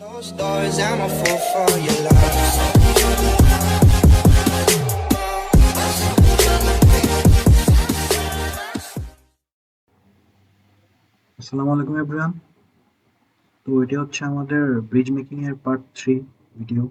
Closed doors, I'm a fool for your love. আসসালামু আলাইকুম everyone. তো এটা হচ্ছে আমাদের ব্রিজ মেকিং এর পার্ট 3 ভিডিও।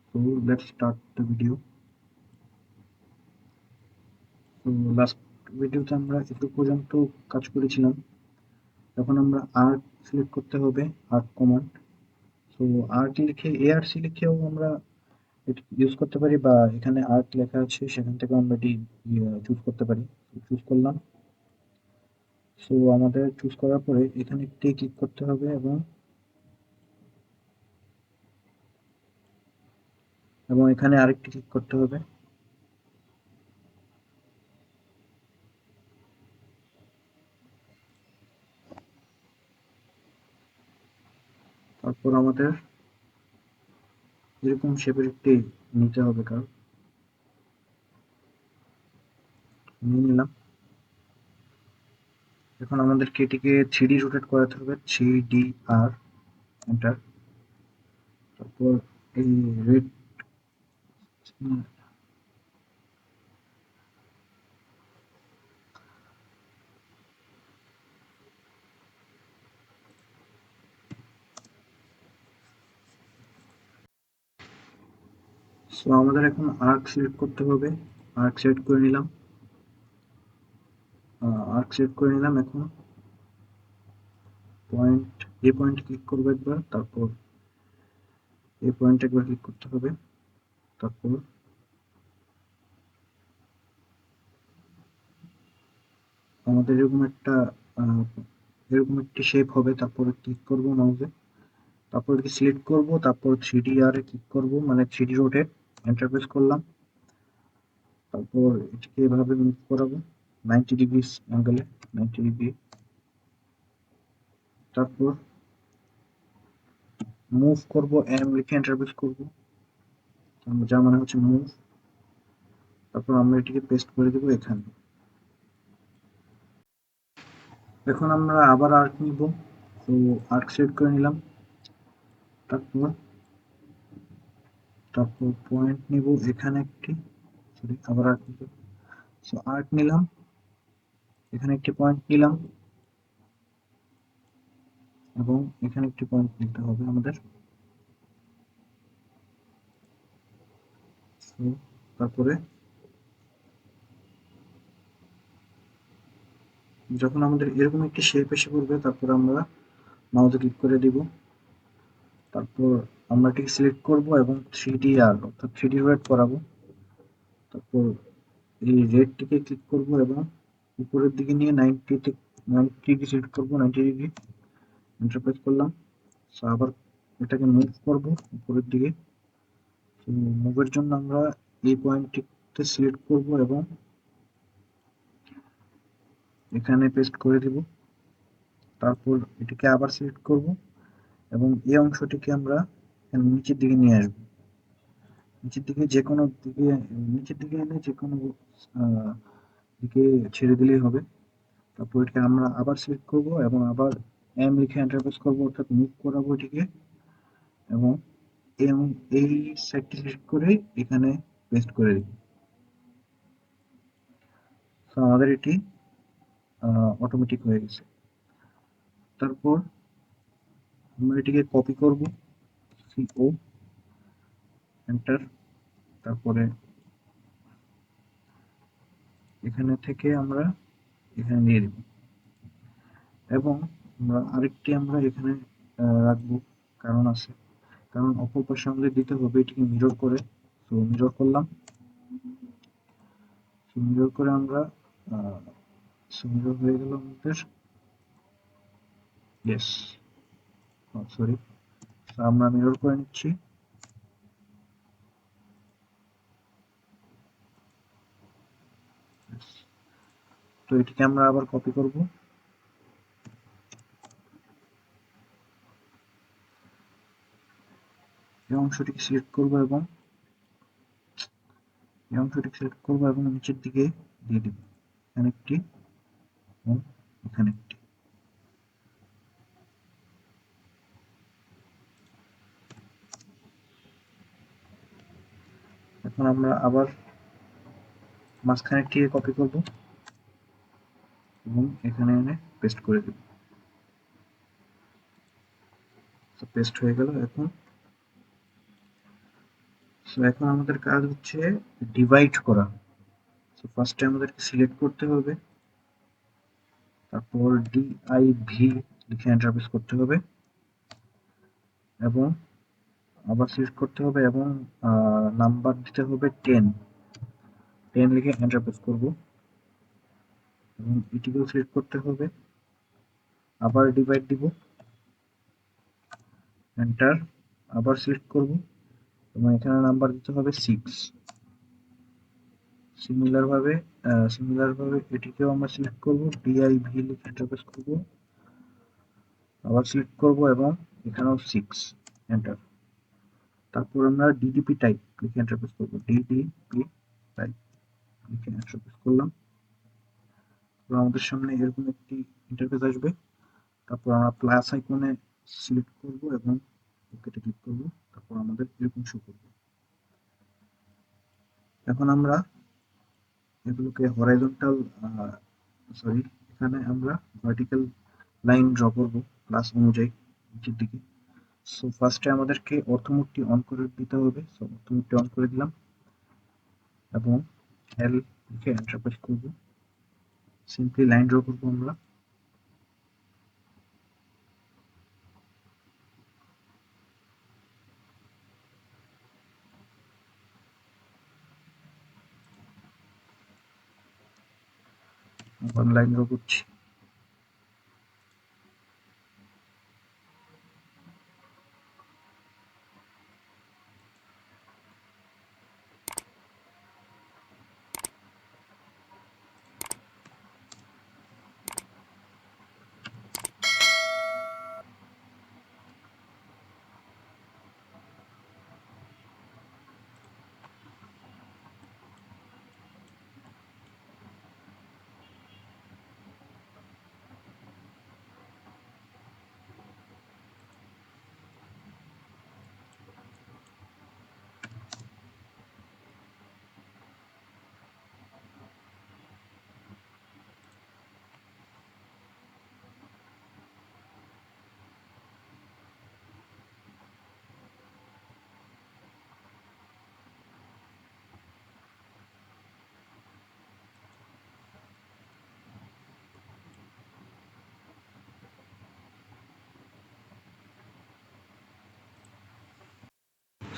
তো লেটস স্টার্ট দ্য ভিডিও। তো লাস্ট ভিডিওতে আমরা এটুকু পর্যন্ত কাজ করেছিলাম। এখন আমরা আর্ক সিলেক্ট করতে হবে, আর্ক কমান্ড। তো আর্ক লিখে এআরসি লিখেও আমরা ইউজ করতে পারি, বা এখানে আর্ক লেখা আছে সেখান থেকে আমরা এটি চুজ করতে পারি। চুজ করলাম। সো আমাদের চুজ করার পরে এখানে একটি ক্লিক করতে হবে এবং এখানে আরেকটি ক্লিক করতে হবে। তারপর আমাদের এরকম শেপের একটি নিতে হবে কার্ভ, নিয়ে নিলাম। এখন আমাদেরকে এটিকে 3D রোটেট করাতে হবে, 3D আর এন্টার। তারপর এই রেড সো আমাদের এখন আর্ক সিলেক্ট করতে হবে। আর্ক সিলেক্ট করে নিলাম। এখন পয়েন্ট, এই পয়েন্টে ক্লিক করবো একবার, তারপর এই পয়েন্টে একবার ক্লিক করতে হবে। তারপর আমাদের এরকম একটি শেপ হবে। তারপর ক্লিক করবো মাউসে, তারপর এটিকে সিলেক্ট করব, তারপর 3D আর এ ক্লিক করব, মানে 3D রোটেট, এন্টার প্রেস করলাম। তারপর এটিকে এভাবে মুভ করাবো 90 ডিগ্রি অ্যাঙ্গেলে, 90 ডিগ্রি। তারপর মুভ করব, এম লিখে এন্টার প্রেস করব, যার মানে হচ্ছে মুভ। তারপর আমরা এটিকে পেস্ট করে দেব এখানে। এখন আমরা আবার আর্ক নিব। তো আর্ক সেট করে নিলাম। তারপর পয়েন্ট নিব এখানে একটি, সরি আবার আর্ক নিব। সো আর্ক নিলাম, এখানে একটি পয়েন্ট নিলাম এবং এখানে একটি পয়েন্ট নিতে হবে আমাদের। তারপরে যখন আমাদের এরকম একটি শেপ এসে পড়বে, তারপর আমরা মাউসে ক্লিক করে দিব। তারপর আমরা এটিকে সিলেক্ট করব এবং 3D আর অর্থাৎ 3D রোটেট করাবো। তারপর এই রেডটিকে ক্লিক করব এবং উপরের দিকে নিয়ে 90 ডিগ্রি সিলেক্ট করব, 90 ডিগ্রি এন্টার প্রেস করলাম। সো আবার এটাকে মুভ করব উপরের দিকে। মুভের জন্য আমরা এই পয়েন্টটিতে সিলেক্ট করব এবং এখানে পেস্ট করে দিব। তারপর এটিকে আবার সিলেক্ট করব এবং এই অংশটিকে আমরা নিচের দিকে নিয়ে আসবো। নিচের দিকে এনে যে কোনো দিকে ছেড়ে দিলেই হবে। তারপর এটাকে আমরা আবার সিলেক্ট করব এবং আবার এম লিখে এন্টার প্রেস করব, অর্থাৎ মুভ করাবো এটিকে এবং এই সাইডটি সিলেক্ট করে এখানে পেস্ট করে দিব। তো আমাদের এটি অটোমেটিক হয়ে গেছে। তারপর আমরা এটিকে কপি করব, CO এন্টার। তারপরে এখানে থেকে আমরা এখানে নিয়ে দেব এবং আরেকটি আমরা এখানে রাখবো, কারণ অপর পাশে আমাদের দিতে হবে এটিকে মিরর করে। তো মিরর করলাম। মিরর করে আমরা মিরর হয়ে গেল আমাদের, ইয়েস, সরি, আমরা মিরর করে নিচ্ছি। তো এটিকে আমরা আবার কপি করব, এই অংশটিকে সিলেক্ট করব এবং নিচের দিকে দিয়ে দেব, এখানে একটি এবং এখানে একটি। এখন আমরা আবার মাঝখানে টিকে কপি করব এবং এখানে এনে পেস্ট করে দেব। পেস্ট হয়ে গেল। এখন আমাদের কাজ হচ্ছে ডিভাইড করা। ফার্স্টে আমাদেরকে সিলেক্ট করতে হবে, তারপর DIV লিখে এন্টার প্রেস করতে হবে এবং আবার সিলেক্ট করতে হবে এবং নাম্বার দিতে হবে 10 লিখে এন্টার প্রেস করব এবং এটিকেও সিলেক্ট করতে হবে, আবার ডিভাইড দিব, এন্টার, আবার সিলেক্ট করব এবং এখানে নাম্বার দিতে হবে 6। সিমিলারভাবে এটিকেও আমরা সিলেক্ট করব, DIV লিখে এন্টার প্রেস করব, আবার সিলেক্ট করব এবং এখানেও 6, এন্টার। তারপর আমরা DDP টাইপ লিখে এন্টার প্রেস করব, DDP টাইপ লিখে এন্টার প্রেস করলাম। তো আমাদের সামনে এরকম একটি ইন্টারফেস আসবে। তারপর আমরা প্লাস আইকনে সিলেক্ট করব এবং ওকেতে ক্লিক করব। তারপর আমাদের এরকম শো করবে। এখন আমরা এগুলোকে হরাইজন্টাল এখানে আমরা ভার্টিক্যাল লাইন ড্র করব প্লাস অনুযায়ী নিচের দিকে। সো ফার্স্টে আমাদেরকে অর্থমূর্তি অন করে দিতে হবে। সো অর্থমূর্তি অন করে দিলাম এবং এল লিখে এন্টার প্রেস করব। সিম্পলি লাইন ড্র করব আমরা। লাইন ড্র করছি।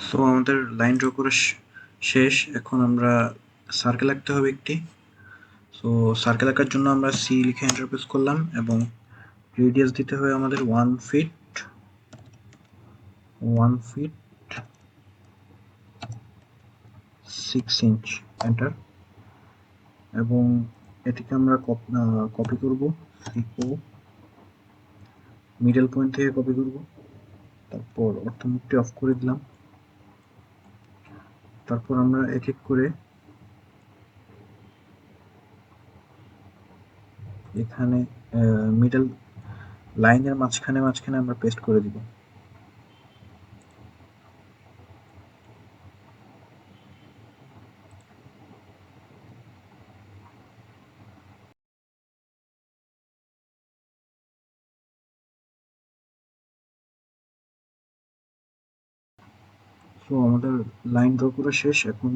সো আমাদের লাইন ড্র করা শেষ। এখন আমরা সার্কেল আঁকতে হবে একটি। সো সার্কেল আঁকার জন্য আমরা সি লিখে এন্টার প্রেস করলাম এবং রেডিয়াস দিতে হবে আমাদের 1 ফিট 6 ইঞ্চ, এন্টার। এবং এটিকে আমরা কপি করব, সিও মিডল পয়েন্ট থেকে কপি করব। তারপর অর্থমুখটি অফ করে দিলাম। তারপর আমরা এক এক করে এখানে মিডল লাইনের মাঝখানে আমরা পেস্ট করে দিব। সো আমাদের লাইন ড্র করা শেষ। এখন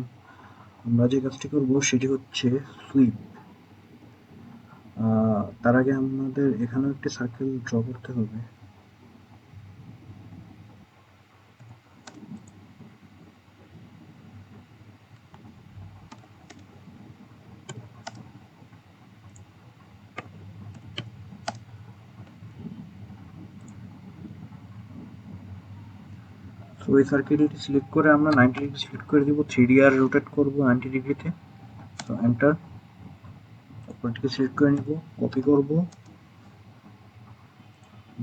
আমরা যে কাজটি করব সেটি হচ্ছে সুইপ। তার আগে আমাদের এখানেও একটি সার্কেল ড্র করতে হবে। সো এই সার্কেলটি সিলেক্ট করে আমরা 90 ডিগ্রি সিলেক্ট করে দিব, 3D আর রোটেট করব 90 ডিগ্রিতে। সো এন্টার, তারপরটিকে সিলেক্ট করে নিব, কপি করব,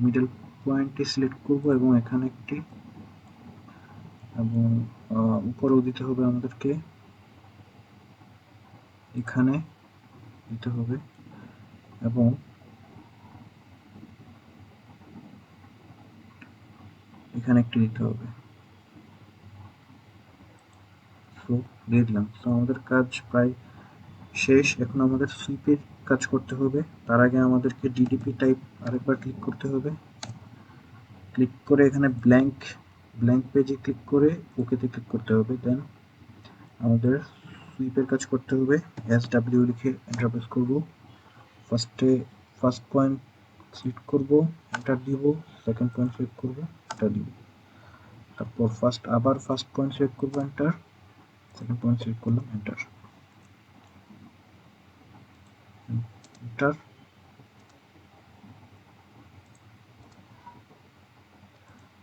মিডল পয়েন্টটি সিলেক্ট করব এবং এখানে একটি, এবং উপরেও দিতে হবে আমাদেরকে, এখানে দিতে হবে এবং এখানে একটি দিতে হবে। স্ক্রু দিয়ে দিলাম। তো আমাদের কাজ প্রায় শেষ। এখন আমাদের সুইপের কাজ করতে হবে। তার আগে আমাদেরকে ডিডিপি টাইপ আরেকবার ক্লিক করতে হবে। ক্লিক করে এখানে ব্ল্যাঙ্ক পেজে ক্লিক করে ওকেতে ক্লিক করতে হবে। দেন আমাদের সুইপের কাজ করতে হবে। SW লিখে এন্টার প্রেস করব। ফার্স্ট পয়েন্ট সিলেক্ট করব, এন্টার দিব। সেকেন্ড পয়েন্ট সিলেক্ট করব, এন্টার দিব। তারপর ফার্স্ট পয়েন্ট সিলেক্ট করব, এন্টার। সেকেন্ড পয়েন্ট সিলেক্ট করলাম, এন্টার। এন্টার।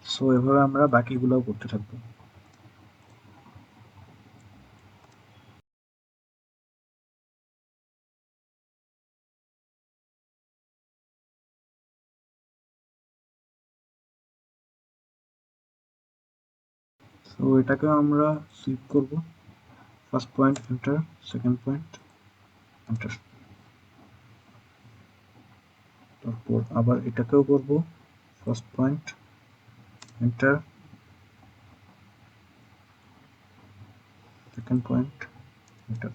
সো এভাবে আমরা বাকিগুলোও করতে থাকবো। সো এটাকে আমরা সুইপ করব। First point enter, second point enter. তারপর আবার এটাকেও করব। First point enter, second point enter.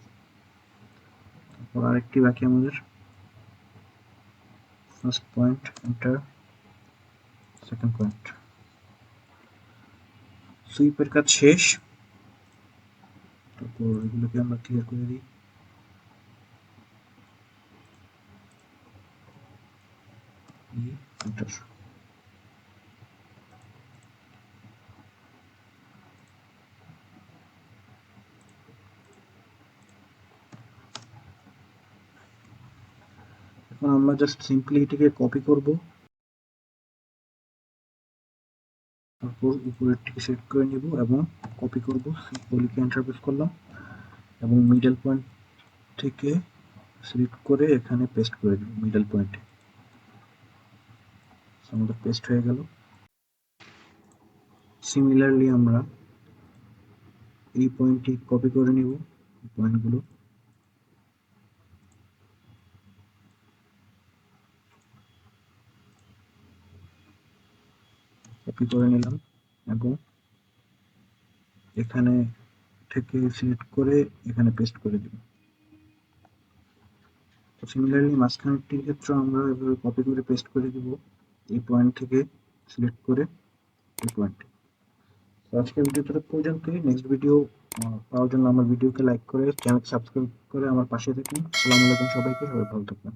তারপর আরেকটি বাকি আমাদের। First point enter, second point. সুইপের কাজ শেষ। তারপর এগুলোকে আমরা ক্লিয়ার করে দিই। এন্টার। এখন আমরা জাস্ট সিম্পলি এটাকে কপি করব। তারপর উপরেরটিকে সিলেক্ট করে নিব এবং কপি করব। সিম্পলিকে এন্টার প্রেস করলাম এবং মিডল পয়েন্ট থেকে সিলেক্ট করে এখানে পেস্ট করে দেব মিডল পয়েন্টে। আমাদের পেস্ট হয়ে গেল। সিমিলারলি আমরা এই পয়েন্টটি কপি করে নিব, পয়েন্টগুলো কপি করে নিলাম এবং এখানে থেকে সিলেক্ট করে এখানে পেস্ট করে দেব। তো সিমিলারলি মাঝখানটির ক্ষেত্রে আমরা এভাবে কপি করে পেস্ট করে দিব এই পয়েন্ট থেকে সিলেক্ট করে এই পয়েন্টে। তো আজকের ভিডিওটা পর্যন্তই। নেক্সট ভিডিও পাওয়ার জন্য আমার ভিডিওকে লাইক করে চ্যানেল সাবস্ক্রাইব করে আমার পাশে থাকুন। আসসালামু আলাইকুম সবাইকে, সবাই ভালো থাকবেন।